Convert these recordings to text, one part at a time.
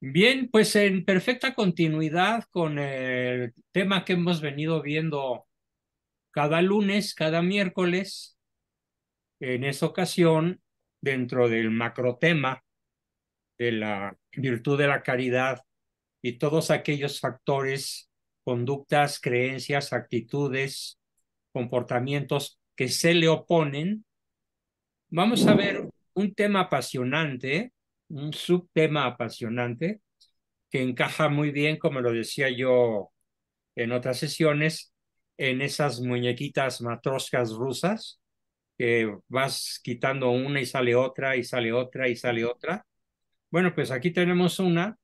Bien, pues en perfecta continuidad con el tema que hemos venido viendo cada lunes, cada miércoles, en esta ocasión, dentro del macrotema de la virtud de la caridad y todos aquellos factores, conductas, creencias, actitudes, comportamientos que se le oponen, vamos a ver un tema apasionante, un subtema apasionante que encaja muy bien, como lo decía yo en otras sesiones, en esas muñequitas matroscas rusas, que vas quitando una y sale otra, y sale otra, y sale otra. Bueno, pues aquí tenemos una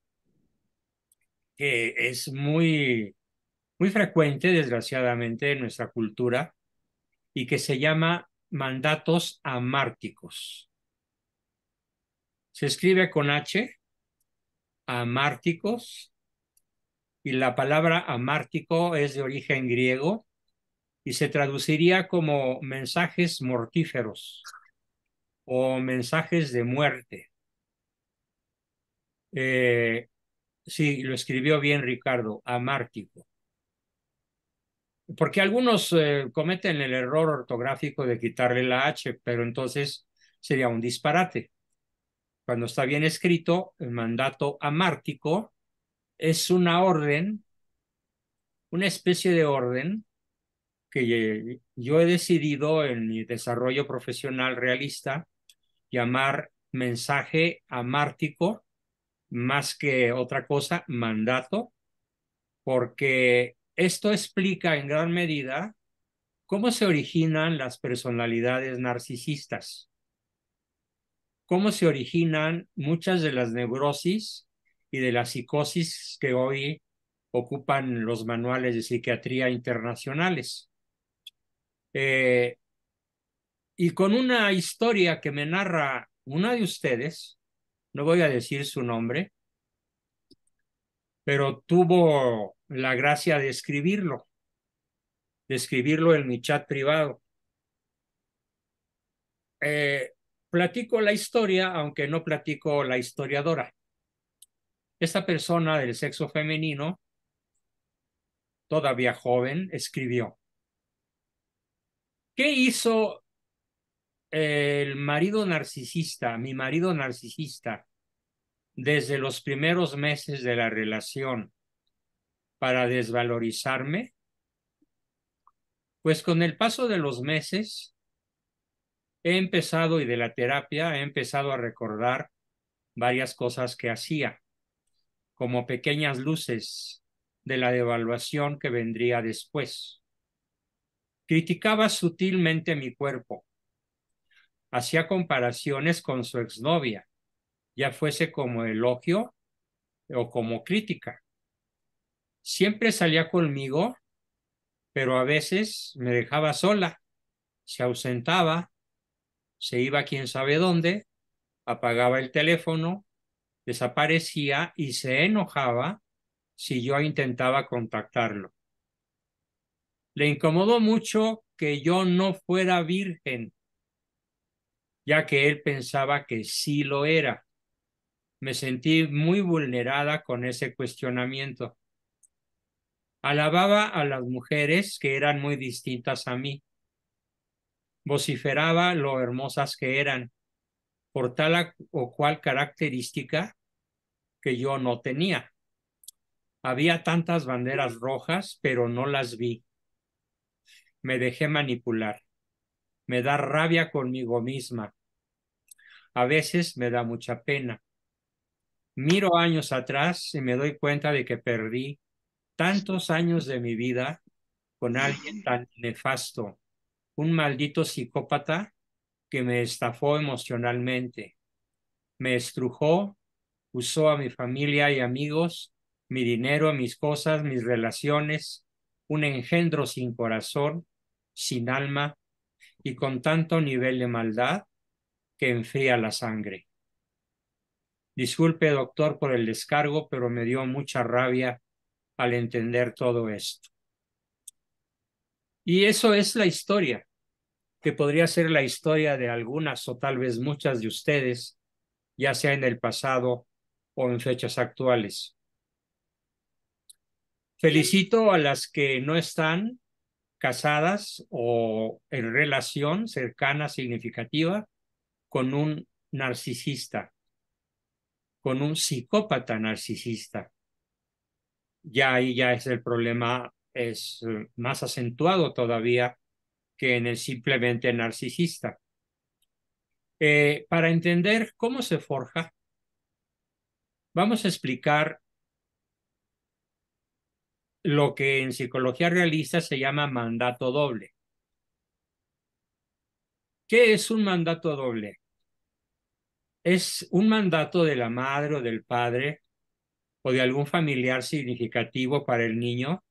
que es muy frecuente, desgraciadamente, en nuestra cultura y que se llama mandatos amárticos. Se escribe con H, amárticos, y la palabra amártico es de origen griego y se traduciría como mensajes mortíferos o mensajes de muerte. Eh, sí, lo escribió bien Ricardo, amártico. Porque algunos cometen el error ortográfico de quitarle la H, pero entonces sería un disparate. Cuando está bien escrito, el mandato amártico es una orden, una especie de orden que yo he decidido en mi desarrollo profesional realista llamar mensaje amártico más que otra cosa, mandato, porque esto explica en gran medida cómo se originan las personalidades narcisistas, cómo se originan muchas de las neurosis y de las psicosis que hoy ocupan los manuales de psiquiatría internacionales. Eh, y con una historia que me narra una de ustedes, no voy a decir su nombre, pero tuvo la gracia de escribirlo en mi chat privado. Eh, Platico la historia, aunque no platico la historiadora. Esta persona del sexo femenino, todavía joven, escribió: ¿qué hizo el marido narcisista, mi marido narcisista, desde los primeros meses de la relación para desvalorizarme? Pues con el paso de los meses he empezado, y de la terapia, he empezado a recordar varias cosas que hacía, como pequeñas luces de la devaluación que vendría después. Criticaba sutilmente mi cuerpo, hacía comparaciones con su exnovia, ya fuese como elogio o como crítica. Siempre salía conmigo, pero a veces me dejaba sola, se ausentaba, se iba quién sabe dónde, apagaba el teléfono, desaparecía y se enojaba si yo intentaba contactarlo. Le incomodó mucho que yo no fuera virgen, ya que él pensaba que sí lo era. Me sentí muy vulnerada con ese cuestionamiento. Alababa a las mujeres que eran muy distintas a mí. Vociferaba lo hermosas que eran, por tal o cual característica que yo no tenía. Había tantas banderas rojas, pero no las vi. Me dejé manipular. Me da rabia conmigo misma. A veces me da mucha pena. Miro años atrás y me doy cuenta de que perdí tantos años de mi vida con alguien tan nefasto, un maldito psicópata que me estafó emocionalmente, me estrujó, usó a mi familia y amigos, mi dinero, mis cosas, mis relaciones, un engendro sin corazón, sin alma y con tanto nivel de maldad que enfría la sangre. Disculpe, doctor, por el descargo, pero me dio mucha rabia al entender todo esto. Y eso es la historia, que podría ser la historia de algunas o tal vez muchas de ustedes, ya sea en el pasado o en fechas actuales. Felicito a las que no están casadas o en relación cercana, significativa, con un narcisista, con un psicópata narcisista. Ya ahí ya es el problema, es más acentuado todavía que en el simplemente narcisista. Para entender cómo se forja, vamos a explicar lo que en psicología realista se llama mandato doble. ¿Qué es un mandato doble? Es un mandato de la madre o del padre o de algún familiar significativo para el niño,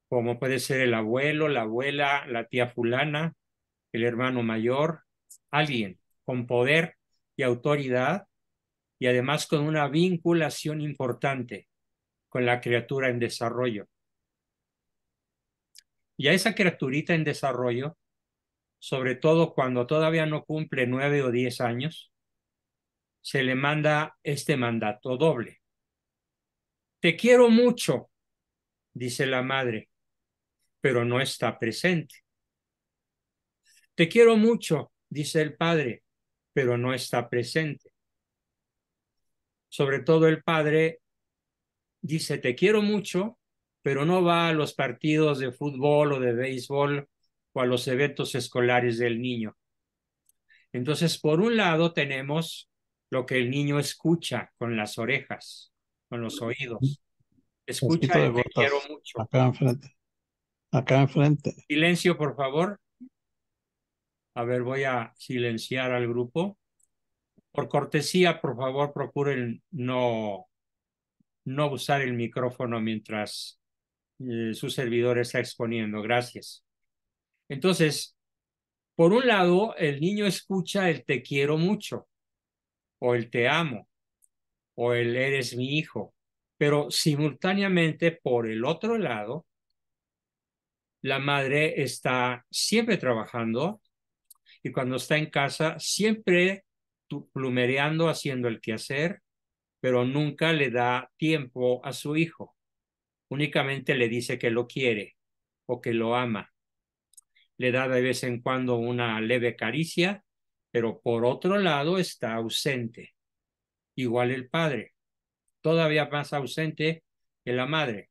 como puede ser el abuelo, la abuela, la tía fulana, el hermano mayor, alguien con poder y autoridad y además con una vinculación importante con la criatura en desarrollo. Y a esa criaturita en desarrollo, sobre todo cuando todavía no cumple 9 o 10 años, se le manda este mandato doble. Te quiero mucho, dice la madre, pero no está presente. Te quiero mucho, dice el padre, pero no está presente. Sobre todo el padre dice, te quiero mucho, pero no va a los partidos de fútbol o de béisbol o a los eventos escolares del niño. Entonces, por un lado tenemos lo que el niño escucha con las orejas, con los oídos. Escucha Fresquito de el te quiero gotas, mucho. acá enfrente, acá enfrente. Silencio, por favor. A ver, voy a silenciar al grupo. Por cortesía, por favor, procuren no usar el micrófono mientras su servidor está exponiendo. Gracias. Entonces, por un lado, el niño escucha el te quiero mucho, o el te amo, o el eres mi hijo, pero simultáneamente, por el otro lado, la madre está siempre trabajando y cuando está en casa, siempre plumereando, haciendo el quehacer, pero nunca le da tiempo a su hijo. Únicamente le dice que lo quiere o que lo ama. Le da de vez en cuando una leve caricia, pero por otro lado está ausente. Igual el padre, todavía más ausente que la madre,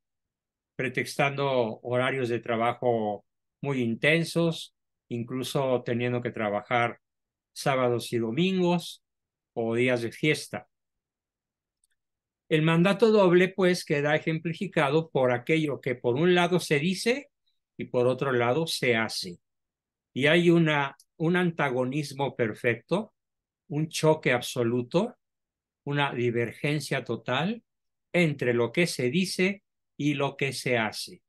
pretextando horarios de trabajo muy intensos, incluso teniendo que trabajar sábados y domingos o días de fiesta. El mandato doble, pues, queda ejemplificado por aquello que por un lado se dice y por otro lado se hace. Y hay un antagonismo perfecto, un choque absoluto, una divergencia total entre lo que se dice y lo que se hace.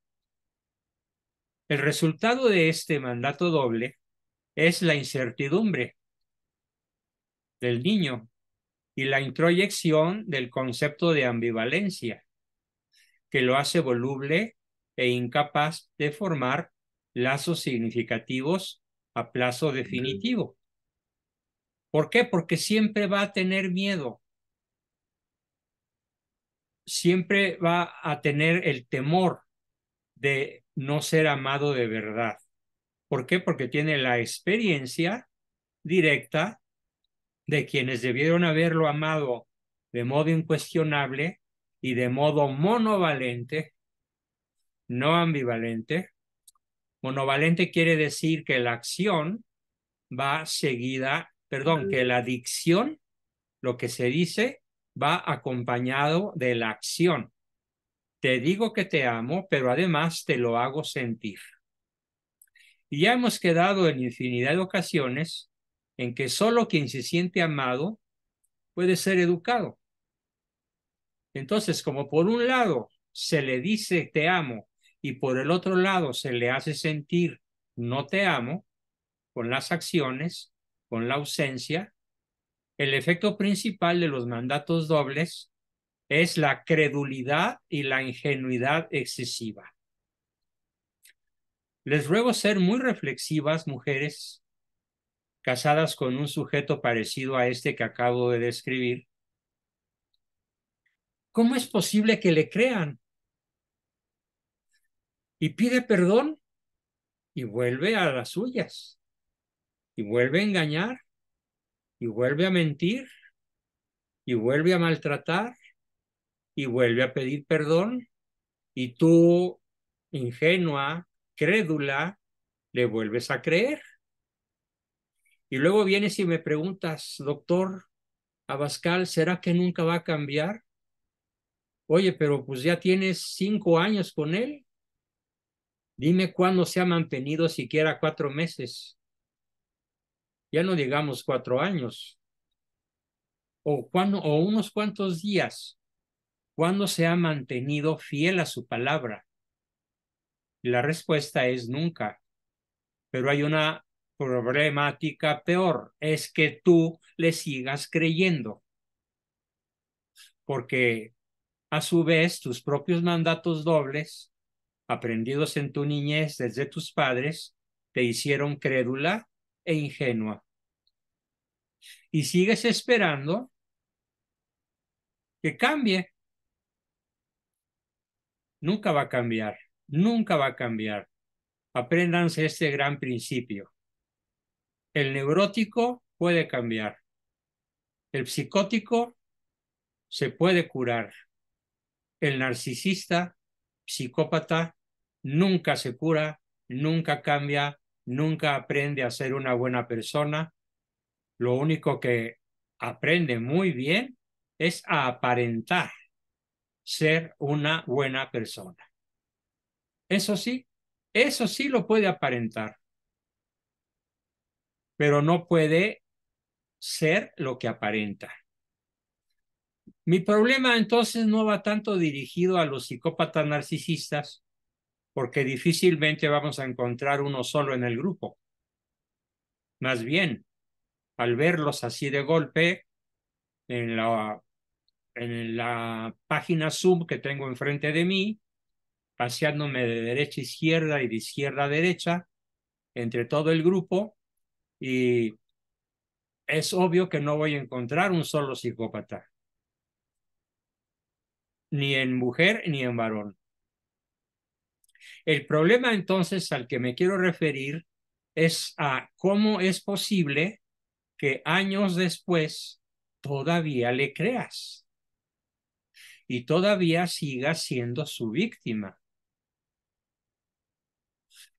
El resultado de este mandato doble es la incertidumbre del niño y la introyección del concepto de ambivalencia, que lo hace voluble e incapaz de formar lazos significativos a plazo definitivo. ¿Por qué? Porque siempre va a tener miedo, siempre va a tener el temor de no ser amado de verdad. ¿Por qué? Porque tiene la experiencia directa de quienes debieron haberlo amado de modo incuestionable y de modo monovalente, no ambivalente. Monovalente quiere decir que la acción va seguida, perdón, que la dicción, lo que se dice, va acompañado de la acción. Te digo que te amo, pero además te lo hago sentir. Y ya hemos quedado en infinidad de ocasiones en que solo quien se siente amado puede ser educado. Entonces, como por un lado se le dice te amo y por el otro lado se le hace sentir no te amo, con las acciones, con la ausencia, el efecto principal de los mandatos dobles es la credulidad y la ingenuidad excesiva. Les ruego ser muy reflexivas, mujeres casadas con un sujeto parecido a este que acabo de describir, ¿Cómo es posible que le crean? Y pide perdón y vuelve a las suyas, y vuelve a engañar, y vuelve a mentir, y vuelve a maltratar, y vuelve a pedir perdón, y tú, ingenua, crédula, le vuelves a creer. Y luego vienes y me preguntas, doctor Abascal, ¿será que nunca va a cambiar? Oye, pero pues ya tienes 5 años con él. Dime cuándo se ha mantenido siquiera 4 meses. Ya no digamos 4 años. O unos cuantos días. ¿Cuándo se ha mantenido fiel a su palabra? Y la respuesta es nunca. Pero hay una problemática peor, es que tú le sigas creyendo, porque a su vez tus propios mandatos dobles, aprendidos en tu niñez desde tus padres, te hicieron crédula e ingenua. Y sigues esperando que cambie. Nunca va a cambiar, nunca va a cambiar. Apréndanse este gran principio. El neurótico puede cambiar. El psicótico se puede curar. El narcisista, psicópata, nunca se cura, nunca cambia, nunca aprende a ser una buena persona. Lo único que aprende muy bien es a aparentar ser una buena persona. Eso sí lo puede aparentar, pero no puede ser lo que aparenta. Mi problema entonces no va tanto dirigido a los psicópatas narcisistas, porque difícilmente vamos a encontrar uno solo en el grupo. Más bien, al verlos así de golpe en la página Zoom que tengo enfrente de mí, paseándome de derecha a izquierda y de izquierda a derecha, entre todo el grupo, y es obvio que no voy a encontrar un solo psicópata, ni en mujer ni en varón. El problema entonces al que me quiero referir es a cómo es posible que años después todavía le creas y todavía sigas siendo su víctima,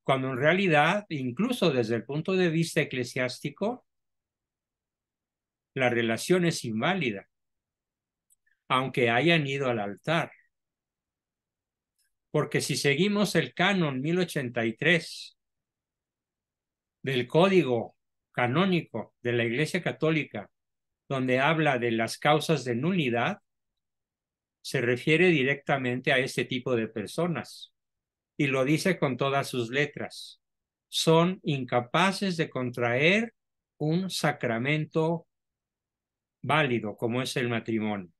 cuando en realidad, incluso desde el punto de vista eclesiástico, la relación es inválida, aunque hayan ido al altar. Porque si seguimos el canon 1083 del Código Canónico de la Iglesia Católica, donde habla de las causas de nulidad, se refiere directamente a este tipo de personas y lo dice con todas sus letras. Son incapaces de contraer un sacramento válido como es el matrimonio.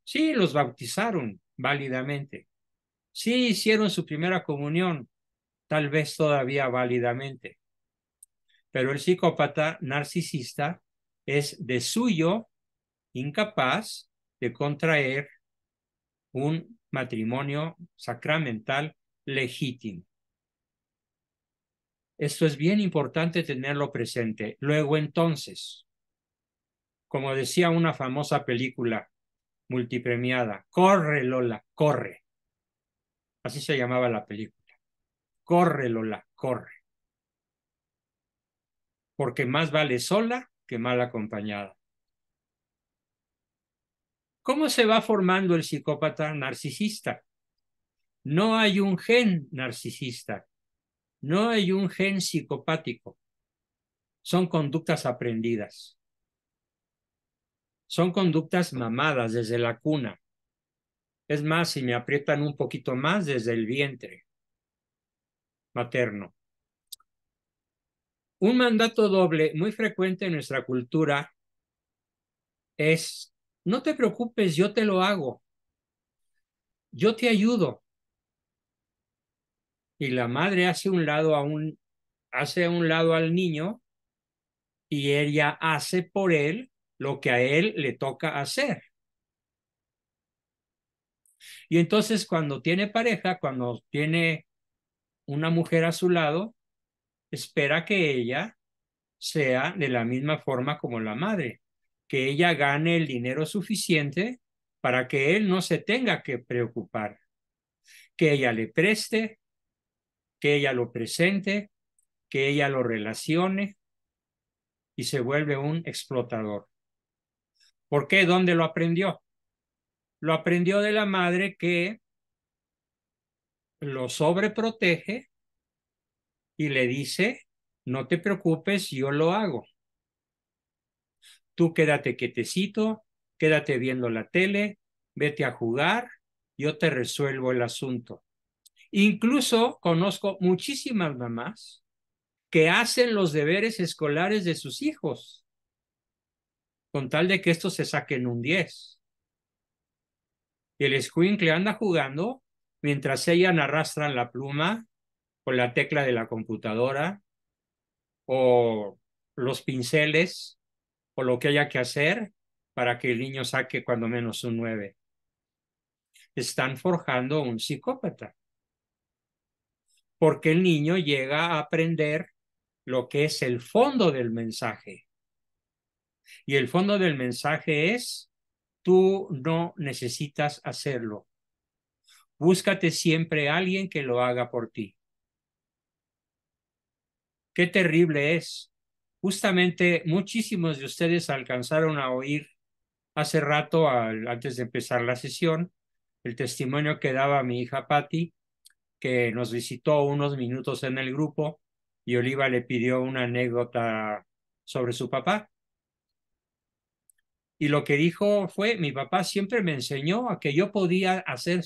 Sí, los bautizaron válidamente. Sí, hicieron su primera comunión, tal vez todavía válidamente. Pero el psicópata narcisista es de suyo incapaz de contraer un matrimonio sacramental legítimo. Esto es bien importante tenerlo presente. Luego entonces, como decía una famosa película multipremiada, corre Lola, corre. Así se llamaba la película. Corre Lola, corre. Porque más vale sola que mal acompañada. ¿Cómo se va formando el psicópata narcisista? No hay un gen narcisista, no hay un gen psicopático. Son conductas aprendidas. Son conductas mamadas desde la cuna. Es más, si me aprietan un poquito más desde el vientre materno. Un mandato doble muy frecuente en nuestra cultura es, no te preocupes, yo te lo hago, yo te ayudo. Y la madre hace a un lado al niño y ella hace por él lo que a él le toca hacer. Y entonces cuando tiene pareja, cuando tiene una mujer a su lado, espera que ella sea de la misma forma como la madre, que ella gane el dinero suficiente para que él no se tenga que preocupar, que ella le preste, que ella lo presente, que ella lo relacione y se vuelve un explotador. ¿Por qué? ¿Dónde lo aprendió? Lo aprendió de la madre que lo sobreprotege y le dice, no te preocupes, yo lo hago. Tú quédate quietecito, quédate viendo la tele, vete a jugar, yo te resuelvo el asunto. Incluso conozco muchísimas mamás que hacen los deberes escolares de sus hijos con tal de que estos se saquen un 10. Y el escuincle anda jugando mientras ellas arrastran la pluma o la tecla de la computadora o los pinceles o lo que haya que hacer para que el niño saque cuando menos un 9. Están forjando un psicópata, porque el niño llega a aprender lo que es el fondo del mensaje. Y el fondo del mensaje es, tú no necesitas hacerlo. Búscate siempre a alguien que lo haga por ti. Qué terrible es. Justamente muchísimos de ustedes alcanzaron a oír hace rato, antes de empezar la sesión, el testimonio que daba mi hija Patty, que nos visitó unos minutos en el grupo y Oliva le pidió una anécdota sobre su papá. Y lo que dijo fue, mi papá siempre me enseñó a que yo podía hacer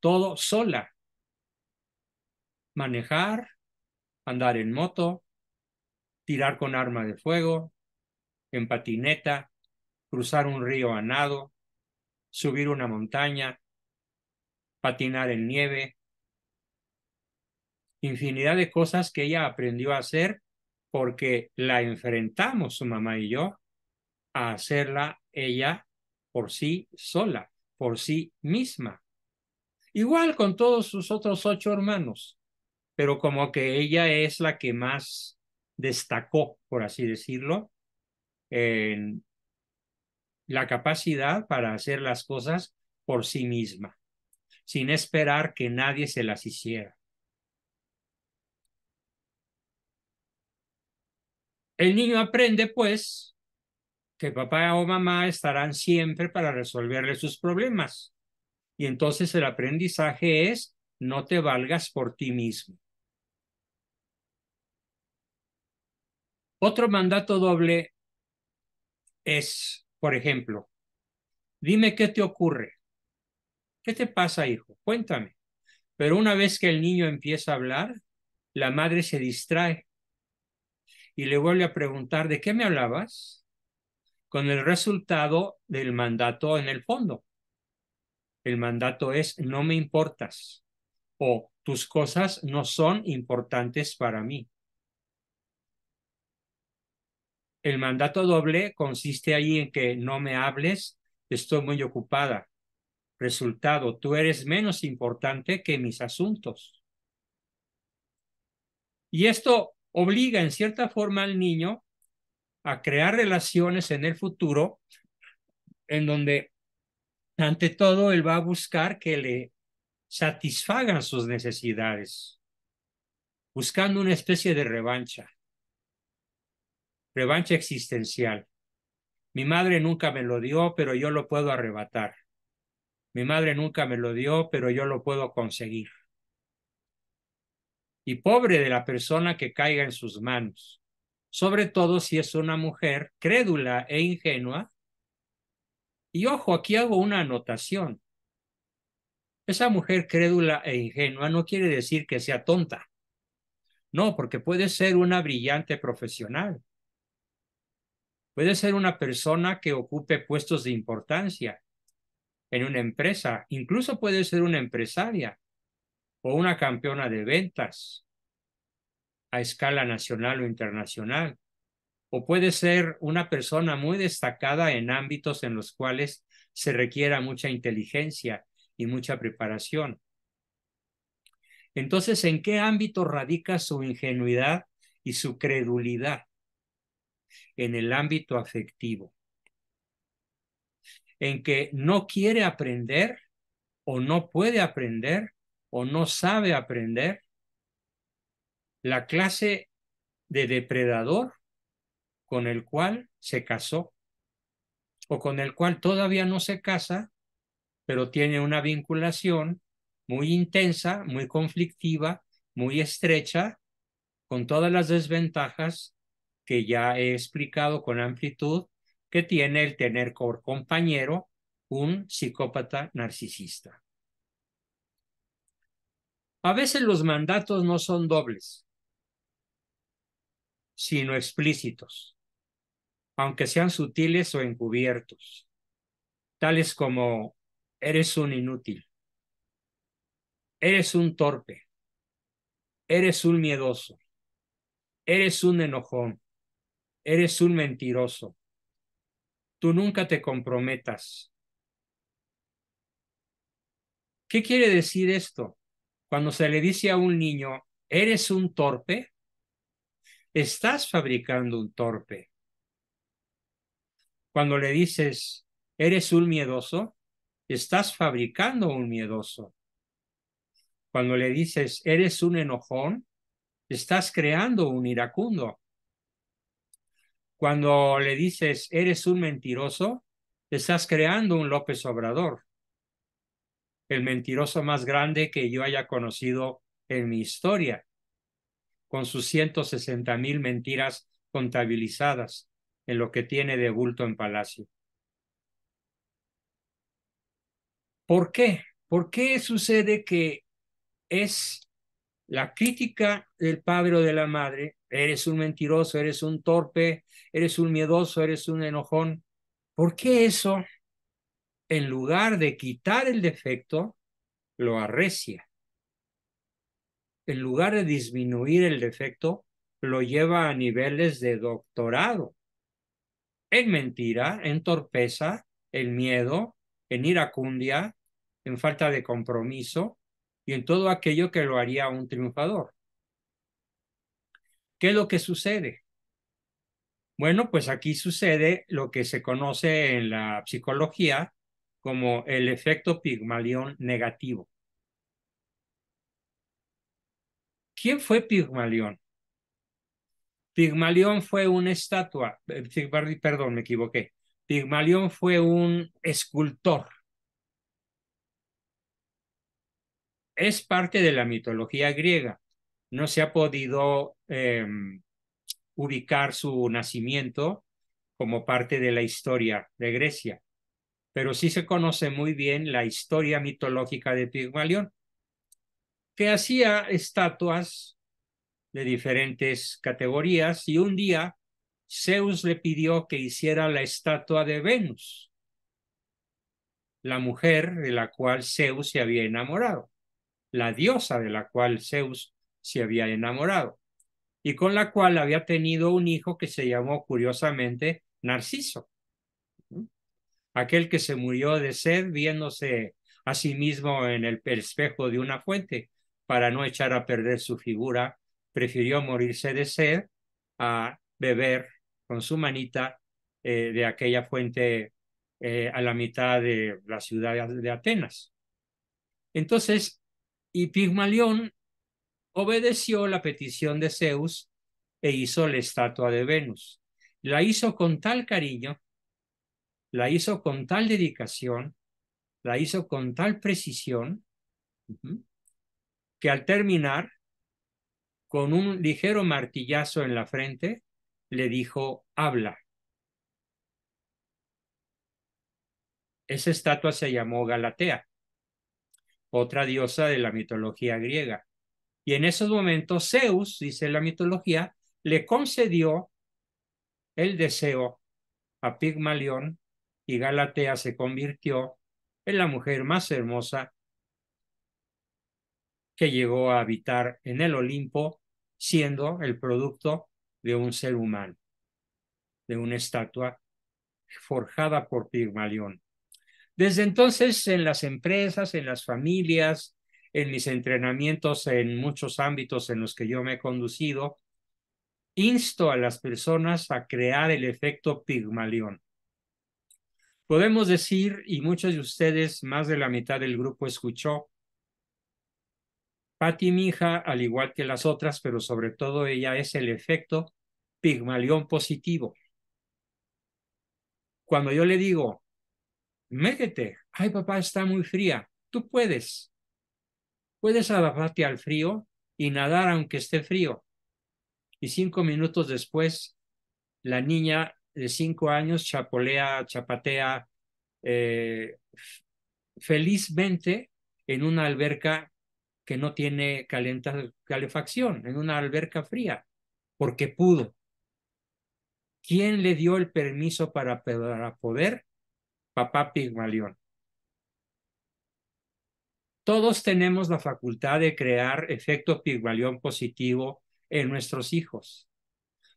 todo sola, manejar, andar en moto, tirar con arma de fuego, en patineta, cruzar un río a nado, subir una montaña, patinar en nieve, infinidad de cosas que ella aprendió a hacer porque la enfrentamos, su mamá y yo, a hacerla ella por sí sola, por sí misma. Igual con todos sus otros 8 hermanos, pero como que ella es la que más destacó, por así decirlo, en la capacidad para hacer las cosas por sí misma, sin esperar que nadie se las hiciera. El niño aprende, pues, que papá o mamá estarán siempre para resolverle sus problemas. Y entonces el aprendizaje es, no te valgas por ti mismo. Otro mandato doble es, por ejemplo, dime qué te ocurre. ¿Qué te pasa, hijo? Cuéntame. Pero una vez que el niño empieza a hablar, la madre se distrae y le vuelve a preguntar, ¿de qué me hablabas? Con el resultado del mandato en el fondo. El mandato es, no me importas o tus cosas no son importantes para mí. El mandato doble consiste ahí en que no me hables, estoy muy ocupada. Resultado, tú eres menos importante que mis asuntos. Y esto obliga en cierta forma al niño a crear relaciones en el futuro en donde ante todo él va a buscar que le satisfagan sus necesidades, buscando una especie de revancha existencial. Mi madre nunca me lo dio, pero yo lo puedo arrebatar. Mi madre nunca me lo dio, pero yo lo puedo conseguir. Y pobre de la persona que caiga en sus manos, sobre todo si es una mujer crédula e ingenua. Y ojo, aquí hago una anotación. Esa mujer crédula e ingenua no quiere decir que sea tonta. No, porque puede ser una brillante profesional. Puede ser una persona que ocupe puestos de importancia en una empresa. Incluso puede ser una empresaria o una campeona de ventas a escala nacional o internacional. O puede ser una persona muy destacada en ámbitos en los cuales se requiera mucha inteligencia y mucha preparación. Entonces, ¿en qué ámbito radica su ingenuidad y su credulidad? En el ámbito afectivo, en que no quiere aprender o no puede aprender o no sabe aprender la clase de depredador con el cual se casó o con el cual todavía no se casa, pero tiene una vinculación muy intensa, muy conflictiva, muy estrecha, con todas las desventajas que ya he explicado con amplitud que tiene el tener por compañero un psicópata narcisista. A veces los mandatos no son dobles, sino explícitos, aunque sean sutiles o encubiertos, tales como eres un inútil, eres un torpe, eres un miedoso, eres un enojón, eres un mentiroso, tú nunca te comprometas. ¿Qué quiere decir esto? Cuando se le dice a un niño, eres un torpe, estás fabricando un torpe. Cuando le dices, eres un miedoso, estás fabricando un miedoso. Cuando le dices, eres un enojón, estás creando un iracundo. Cuando le dices, eres un mentiroso, estás creando un López Obrador, el mentiroso más grande que yo haya conocido en mi historia, con sus 160,000 mentiras contabilizadas en lo que tiene de bulto en Palacio. ¿Por qué? ¿Por qué sucede que es la crítica del padre o de la madre? Eres un mentiroso, eres un torpe, eres un miedoso, eres un enojón. ¿Por qué eso, en lugar de quitar el defecto, lo arrecia? En lugar de disminuir el defecto, lo lleva a niveles de doctorado en mentira, en torpeza, en miedo, en iracundia, en falta de compromiso y en todo aquello que lo haría un triunfador. ¿Qué es lo que sucede? Bueno, pues aquí sucede lo que se conoce en la psicología como el efecto Pigmalión negativo. ¿Quién fue Pigmalión? Pigmalión fue una estatua, perdón, me equivoqué. Pigmalión fue un escultor. Es parte de la mitología griega. No se ha podido ubicar su nacimiento como parte de la historia de Grecia, pero sí se conoce muy bien la historia mitológica de Pigmalión, que hacía estatuas de diferentes categorías y un día Zeus le pidió que hiciera la estatua de Venus, la mujer de la cual Zeus se había enamorado, la diosa de la cual Zeus se había enamorado y con la cual había tenido un hijo que se llamó curiosamente Narciso, aquel que se murió de sed viéndose a sí mismo en el espejo de una fuente. Para no echar a perder su figura, prefirió morirse de sed a beber con su manita de aquella fuente a la mitad de la ciudad de Atenas. Entonces, y Pigmalión obedeció la petición de Zeus e hizo la estatua de Venus. La hizo con tal cariño, la hizo con tal dedicación, la hizo con tal precisión, que al terminar, con un ligero martillazo en la frente, le dijo, habla. Esa estatua se llamó Galatea, otra diosa de la mitología griega. Y en esos momentos Zeus, dice la mitología, le concedió el deseo a Pigmalión y Galatea se convirtió en la mujer más hermosa que llegó a habitar en el Olimpo, siendo el producto de un ser humano, de una estatua forjada por Pigmalión. Desde entonces, en las empresas, en las familias, en mis entrenamientos, en muchos ámbitos en los que yo me he conducido, insto a las personas a crear el efecto Pigmalión. Podemos decir, y muchos de ustedes, más de la mitad del grupo escuchó, Patti, mi hija, al igual que las otras, pero sobre todo ella, es el efecto Pigmalión positivo. Cuando yo le digo, métete, ay papá, está muy fría, tú puedes adaptarte al frío y nadar aunque esté frío. Y 5 minutos después, la niña de 5 años chapatea eh, felizmente en una alberca que no tiene calefacción, en una alberca fría, porque pudo. ¿Quién le dio el permiso para poder? Papá Pigmalión. Todos tenemos la facultad de crear efecto Pigmalión positivo en nuestros hijos,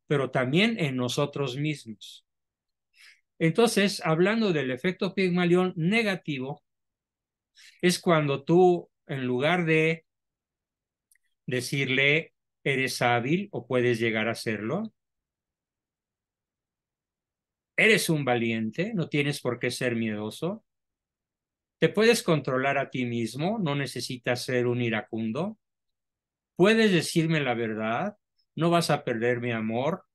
pero también en nosotros mismos. Entonces, hablando del efecto Pigmalión negativo, es cuando tú, en lugar de decirle, eres hábil o puedes llegar a serlo, eres un valiente, no tienes por qué ser miedoso, te puedes controlar a ti mismo, no necesitas ser un iracundo, puedes decirme la verdad, no vas a perder mi amor,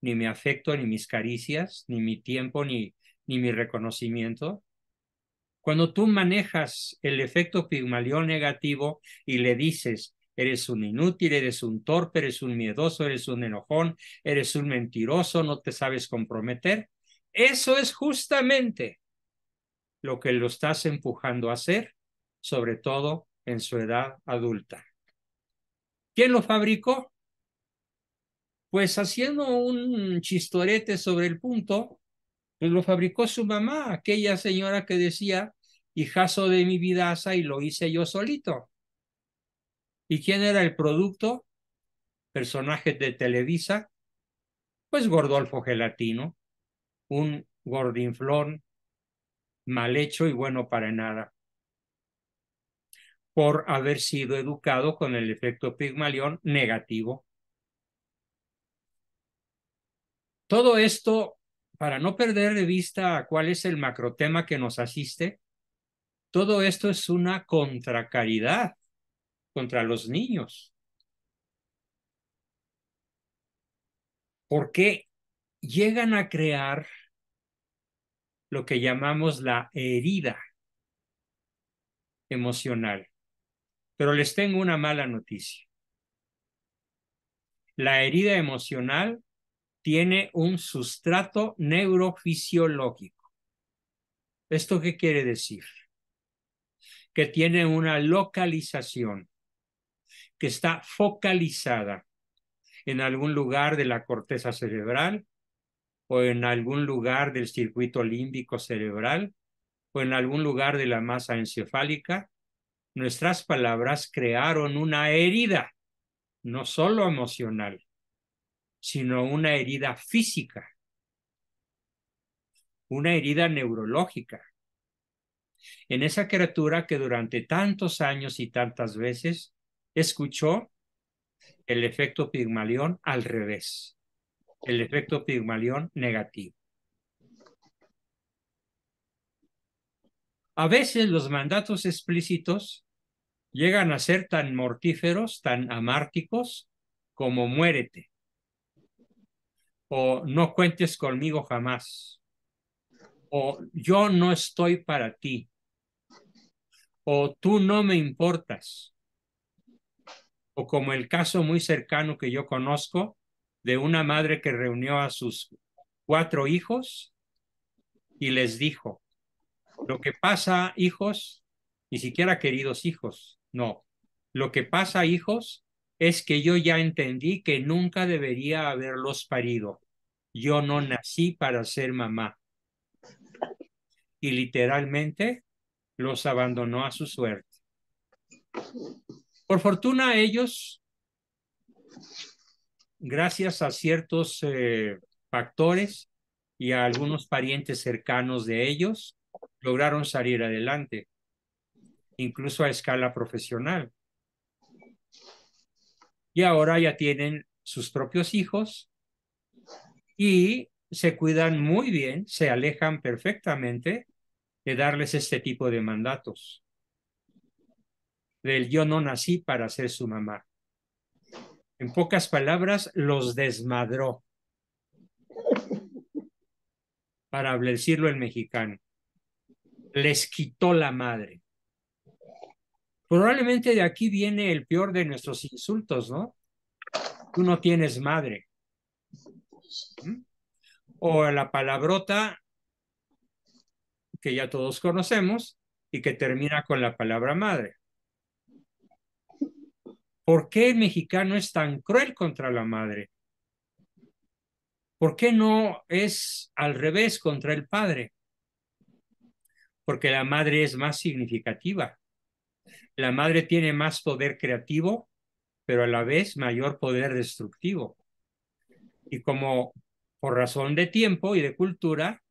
ni mi afecto, ni mis caricias, ni mi tiempo, ni mi reconocimiento. Cuando tú manejas el efecto Pigmalión negativo y le dices, eres un inútil, eres un torpe, eres un miedoso, eres un enojón, eres un mentiroso, no te sabes comprometer, eso es justamente lo que lo estás empujando a hacer, sobre todo en su edad adulta. ¿Quién lo fabricó? Pues haciendo un chistorete sobre el punto, pues lo fabricó su mamá, aquella señora que decía, hijazo de mi vidaza, y lo hice yo solito. ¿Y quién era el producto? Personaje de Televisa, pues Gordolfo Gelatino, un gordinflón mal hecho y bueno para nada, por haber sido educado con el efecto Pigmalión negativo. Todo esto, para no perder de vista cuál es el macrotema que nos asiste, todo esto es una contracaridad contra los niños, porque llegan a crear lo que llamamos la herida emocional. Pero les tengo una mala noticia. La herida emocional tiene un sustrato neurofisiológico. ¿Esto qué quiere decir? Que tiene una localización, que está focalizada en algún lugar de la corteza cerebral o en algún lugar del circuito límbico cerebral o en algún lugar de la masa encefálica. Nuestras palabras crearon una herida, no solo emocional, sino una herida física, una herida neurológica, en esa criatura que durante tantos años y tantas veces escuchó el efecto Pigmalión al revés, el efecto Pigmalión negativo. A veces los mandatos explícitos llegan a ser tan mortíferos, tan amárticos, como muérete, o no cuentes conmigo jamás, o yo no estoy para ti, o tú no me importas, o como el caso muy cercano que yo conozco de una madre que reunió a sus 4 hijos y les dijo, lo que pasa, hijos, ni siquiera queridos hijos, no, lo que pasa, hijos, es que yo ya entendí que nunca debería haberlos parido. Yo no nací para ser mamá. Y literalmente los abandonó a su suerte. Por fortuna ellos, gracias a ciertos factores y a algunos parientes cercanos de ellos, lograron salir adelante, incluso a escala profesional. Y ahora ya tienen sus propios hijos y se cuidan muy bien, se alejan perfectamente de darles este tipo de mandatos, del yo no nací para ser su mamá. En pocas palabras, los desmadró, para decirlo en mexicano. Les quitó la madre. Probablemente de aquí viene el peor de nuestros insultos, ¿no? Tú no tienes madre. ¿Mm? O la palabrota que ya todos conocemos y que termina con la palabra madre. ¿Por qué el mexicano es tan cruel contra la madre? ¿Por qué no es al revés contra el padre? Porque la madre es más significativa. La madre tiene más poder creativo, pero a la vez mayor poder destructivo. Y como por razón de tiempo y de cultura,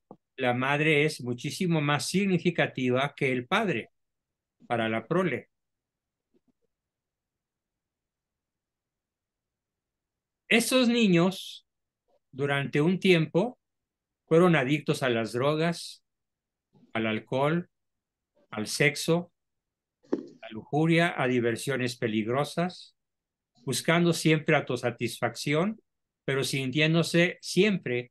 la madre es muchísimo más significativa que el padre para la prole. Estos niños, durante un tiempo, fueron adictos a las drogas, al alcohol, al sexo, a lujuria, a diversiones peligrosas, buscando siempre autosatisfacción, pero sintiéndose siempre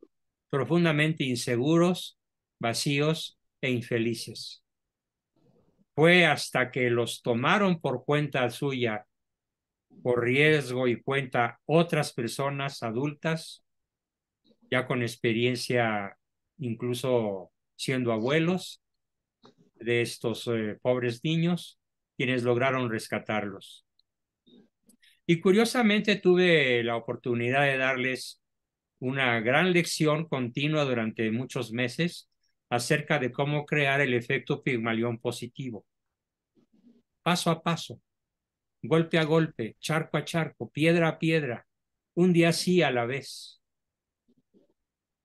profundamente inseguros, vacíos e infelices. Fue hasta que los tomaron por cuenta suya, por riesgo y cuenta otras personas adultas, ya con experiencia, incluso siendo abuelos de estos pobres niños, quienes lograron rescatarlos. Y curiosamente tuve la oportunidad de darles una gran lección continua durante muchos meses acerca de cómo crear el efecto Pigmalión positivo, paso a paso, golpe a golpe, charco a charco, piedra a piedra, un día sí a la vez,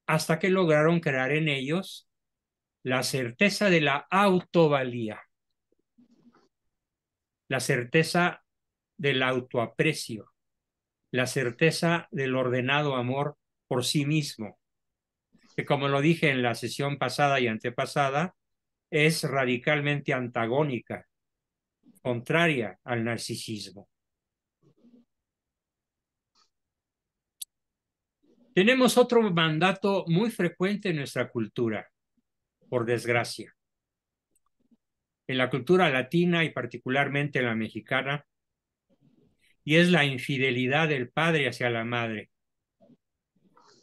hasta que lograron crear en ellos la certeza de la autovalía, la certeza del autoaprecio, la certeza del ordenado amor por sí mismo, que como lo dije en la sesión pasada y antepasada, es radicalmente antagónica, contraria al narcisismo. Tenemos otro mandato muy frecuente en nuestra cultura, por desgracia. En la cultura latina y particularmente en la mexicana, y es la infidelidad del padre hacia la madre.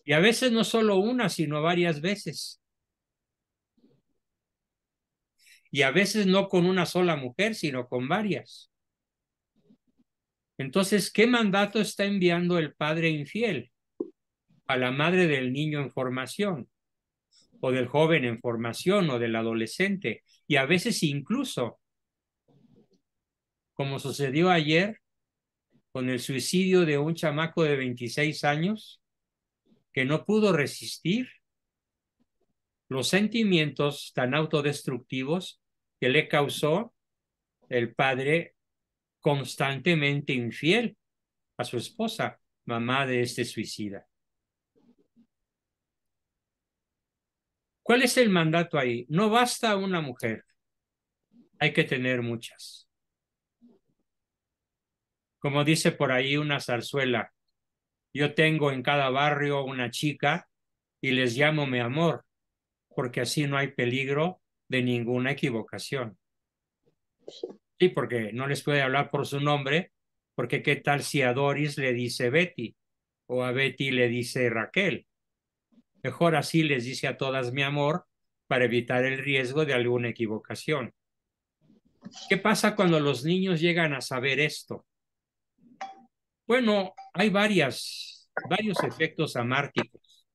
Y a veces no solo una, sino varias veces. Y a veces no con una sola mujer, sino con varias. Entonces, ¿qué mandato está enviando el padre infiel a la madre del niño en formación, o del joven en formación, o del adolescente? Y a veces incluso, como sucedió ayer con el suicidio de un chamaco de 26 años que no pudo resistir los sentimientos tan autodestructivos que le causó el padre constantemente infiel a su esposa, mamá de este suicida. ¿Cuál es el mandato ahí? No basta una mujer, hay que tener muchas. Como dice por ahí una zarzuela, yo tengo en cada barrio una chica y les llamo mi amor, porque así no hay peligro de ninguna equivocación. Sí, porque no les puede hablar por su nombre, porque qué tal si a Doris le dice Betty o a Betty le dice Raquel. Mejor así les dice a todas mi amor para evitar el riesgo de alguna equivocación. ¿Qué pasa cuando los niños llegan a saber esto? Bueno, hay varios efectos amárticos.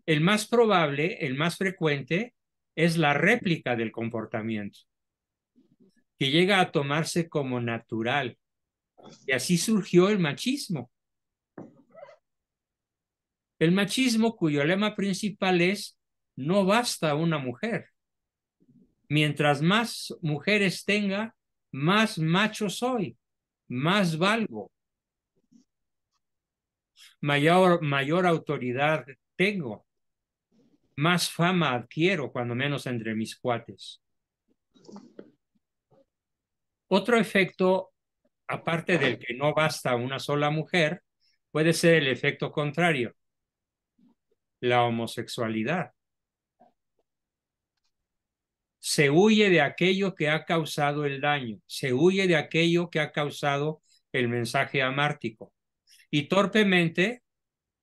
El más probable, el más frecuente, es la réplica del comportamiento, que llega a tomarse como natural. Y así surgió el machismo. El machismo cuyo lema principal es no basta una mujer. Mientras más mujeres tenga, más macho soy, más valgo, mayor autoridad tengo, más fama adquiero, cuando menos entre mis cuates. Otro efecto, aparte del que no basta una sola mujer, puede ser el efecto contrario, la homosexualidad. Se huye de aquello que ha causado el daño, se huye de aquello que ha causado el mensaje amártico. Y torpemente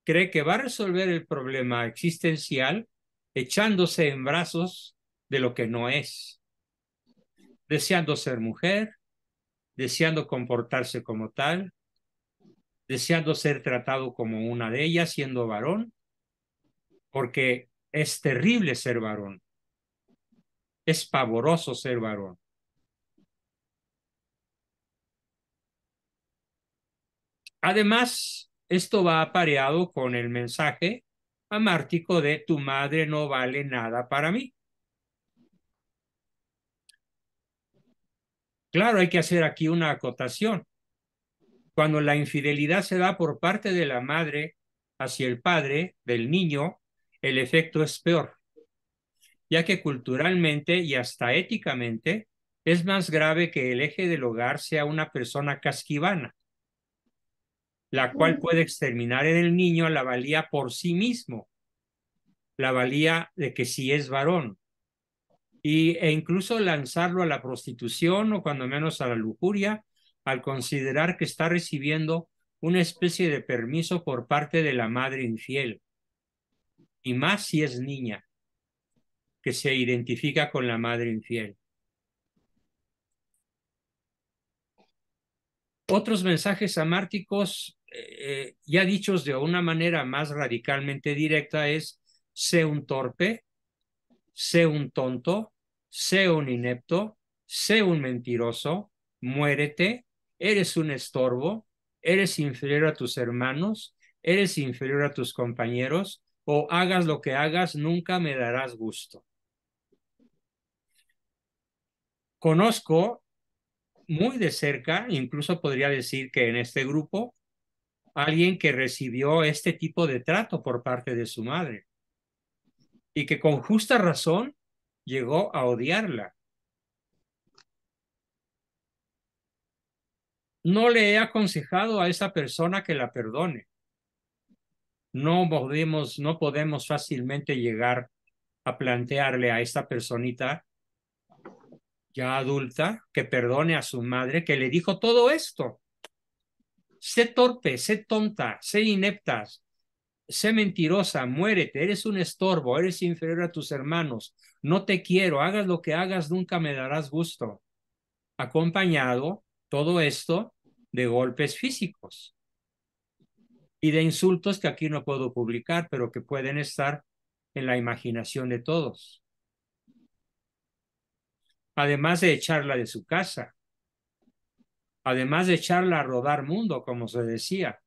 cree que va a resolver el problema existencial echándose en brazos de lo que no es, deseando ser mujer, deseando comportarse como tal, deseando ser tratado como una de ellas, siendo varón, porque es terrible ser varón, es pavoroso ser varón. Además, esto va apareado con el mensaje amártico de tu madre no vale nada para mí. Claro, hay que hacer aquí una acotación. Cuando la infidelidad se da por parte de la madre hacia el padre del niño, el efecto es peor, ya que culturalmente y hasta éticamente es más grave que el eje del hogar sea una persona casquivana, la cual puede exterminar en el niño la valía por sí mismo, la valía de que sí es varón, e incluso lanzarlo a la prostitución o cuando menos a la lujuria, al considerar que está recibiendo una especie de permiso por parte de la madre infiel, y más si es niña, que se identifica con la madre infiel. Otros mensajes amárticos, ya dichos de una manera más radicalmente directa, es: sé un torpe, sé un tonto, sé un inepto, sé un mentiroso, muérete, eres un estorbo, eres inferior a tus hermanos, eres inferior a tus compañeros, o hagas lo que hagas, nunca me darás gusto. Conozco muy de cerca, incluso podría decir que en este grupo, alguien que recibió este tipo de trato por parte de su madre y que con justa razón llegó a odiarla. No le he aconsejado a esa persona que la perdone. No podemos fácilmente llegar a plantearle a esta personita ya adulta que perdone a su madre que le dijo todo esto. Sé torpe, sé tonta, sé inepta, sé mentirosa, muérete, eres un estorbo, eres inferior a tus hermanos, no te quiero, hagas lo que hagas, nunca me darás gusto. Acompañado todo esto de golpes físicos y de insultos que aquí no puedo publicar, pero que pueden estar en la imaginación de todos. Además de echarla de su casa, además de echarla a rodar mundo, como se decía.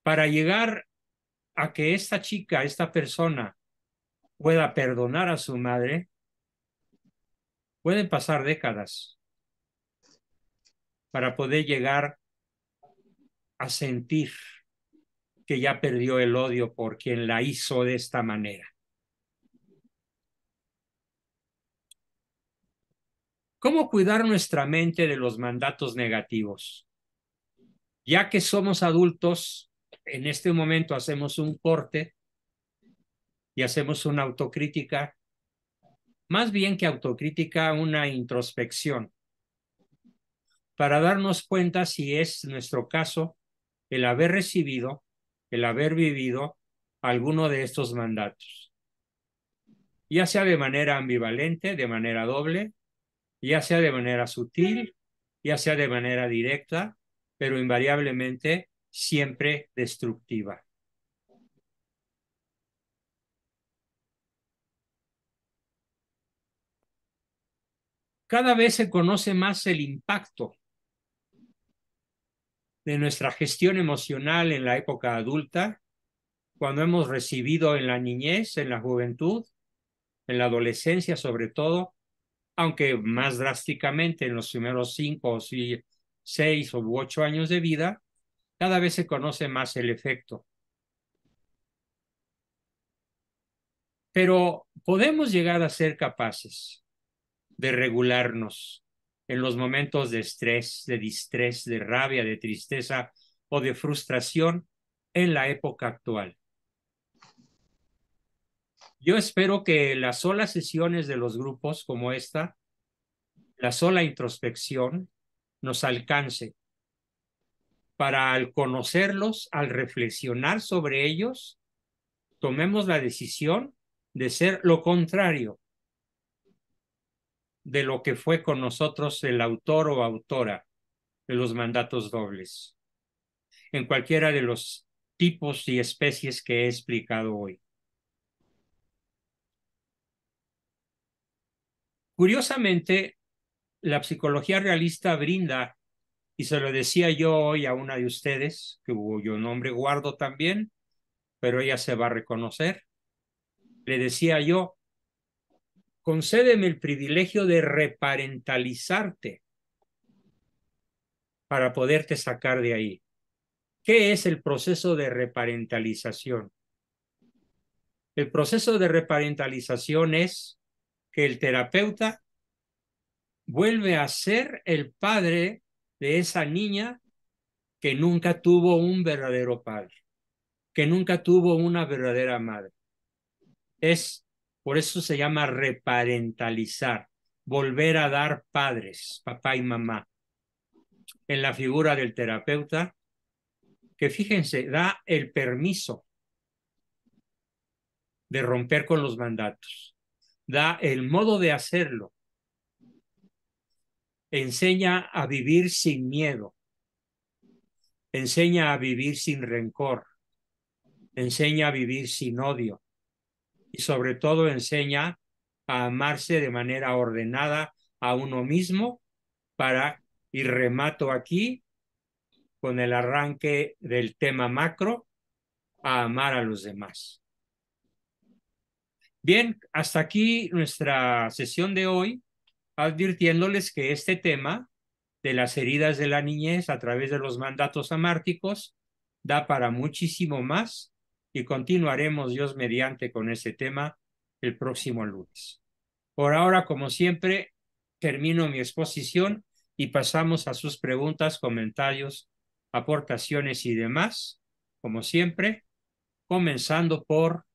Para llegar a que esta chica, esta persona, pueda perdonar a su madre, pueden pasar décadas para poder llegar a sentir que ya perdió el odio por quien la hizo de esta manera. ¿Cómo cuidar nuestra mente de los mandatos negativos? Ya que somos adultos, en este momento hacemos un corte y hacemos una autocrítica, más bien que autocrítica, una introspección, para darnos cuenta si es nuestro caso el haber recibido, el haber vivido alguno de estos mandatos, ya sea de manera ambivalente, de manera doble, ya sea de manera sutil, ya sea de manera directa, pero invariablemente siempre destructiva. Cada vez se conoce más el impacto de nuestra gestión emocional en la época adulta cuando hemos recibido en la niñez, en la juventud, en la adolescencia sobre todo, aunque más drásticamente en los primeros 5 o 6 u 8 años de vida, cada vez se conoce más el efecto. Pero podemos llegar a ser capaces de regularnos en los momentos de estrés, de distrés, de rabia, de tristeza o de frustración en la época actual. Yo espero que las solas sesiones de los grupos como esta, la sola introspección, nos alcance para, al conocerlos, al reflexionar sobre ellos, tomemos la decisión de ser lo contrario de lo que fue con nosotros el autor o autora de los mandatos dobles, en cualquiera de los tipos y especies que he explicado hoy. Curiosamente, la psicología realista brinda, y se lo decía yo hoy a una de ustedes, cuyo nombre guardo también, pero ella se va a reconocer, le decía yo, concédeme el privilegio de reparentalizarte para poderte sacar de ahí. ¿Qué es el proceso de reparentalización? El proceso de reparentalización es que el terapeuta vuelve a ser el padre de esa niña que nunca tuvo un verdadero padre, que nunca tuvo una verdadera madre. Por eso se llama reparentalizar, volver a dar padres, papá y mamá, en la figura del terapeuta, que fíjense, da el permiso de romper con los mandatos, da el modo de hacerlo, enseña a vivir sin miedo, enseña a vivir sin rencor, enseña a vivir sin odio y sobre todo enseña a amarse de manera ordenada a uno mismo para, y remato aquí con el arranque del tema macro, a amar a los demás. Bien, hasta aquí nuestra sesión de hoy, advirtiéndoles que este tema de las heridas de la niñez a través de los mandatos amárticos da para muchísimo más y continuaremos Dios mediante con ese tema el próximo lunes. Por ahora, como siempre, termino mi exposición y pasamos a sus preguntas, comentarios, aportaciones y demás, como siempre, comenzando por